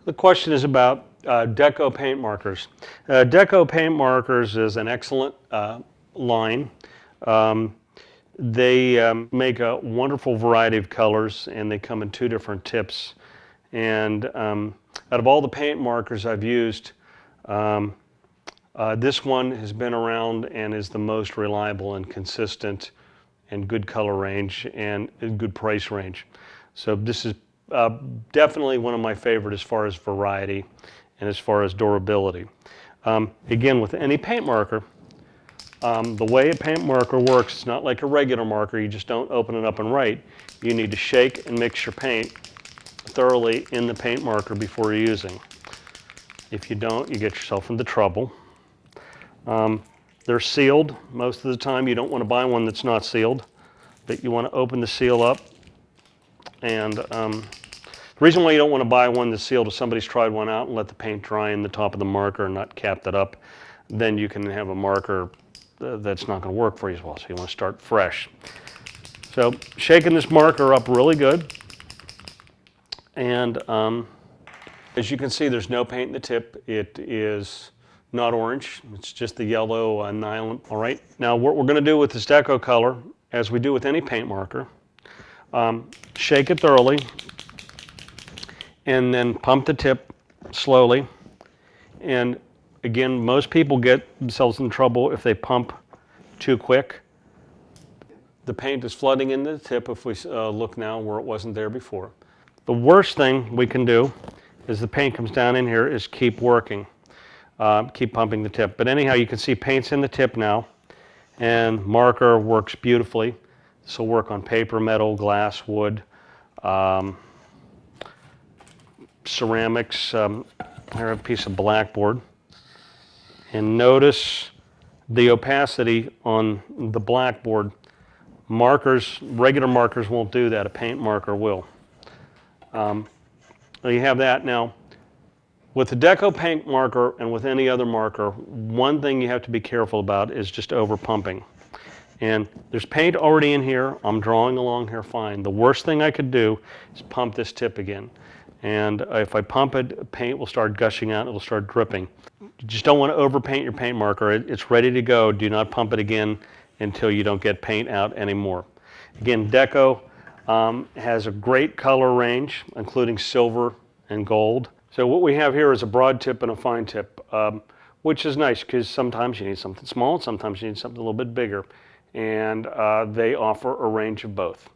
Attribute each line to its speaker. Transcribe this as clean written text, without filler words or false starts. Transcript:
Speaker 1: The question is about Deco paint markers. Deco paint markers is an excellent line. Um, they make a wonderful variety of colors, and they come in two different tips. And out of all the paint markers I've used, this one has been around and is the most reliable and consistent and good color range and good price range. So this is definitely one of my favorite as far as variety and as far as durability. Again, with any paint marker, the way a paint marker works, it's not like a regular marker. You just don't open it up and write. You need to shake and mix your paint thoroughly in the paint marker before you're using. If you don't, you get yourself into trouble. They're sealed. Most of the time you don't want to buy one that's not sealed, but you want to open the seal up. And the reason why you don't want to buy one that's sealed is somebody's tried one out and let the paint dry in the top of the marker and not capped it up. Then you can have a marker that's not going to work for you as well. So you want to start fresh. So shaking this marker up really good. And as you can see, there's no paint in the tip. It is not orange. It's just the yellow nylon. All right. Now what we're going to do with this Deco color, as we do with any paint marker, shake it thoroughly and then pump the tip slowly. And again, most people get themselves in trouble if they pump too quick. The paint is flooding into the tip if we look now where it wasn't there before. The worst thing we can do as the paint comes down in here is keep working. Keep pumping the tip. But anyhow, you can see paint's in the tip now, and marker works beautifully. This will work on paper, metal, glass, wood, ceramics. Here I have a piece of blackboard. And notice the opacity on the blackboard. Markers, regular markers won't do that. A paint marker will. You have that now. With the Deco paint marker and with any other marker, one thing you have to be careful about is just over pumping. And there's paint already in here. I'm drawing along here fine. The worst thing I could do is pump this tip again. And if I pump it, paint will start gushing out. It will start dripping. You just don't want to overpaint your paint marker. It's ready to go. Do not pump it again until you don't get paint out anymore. Again, Deco has a great color range, including silver and gold. So what we have here is a broad tip and a fine tip, which is nice because sometimes you need something small, sometimes you need something a little bit bigger. And they offer a range of both.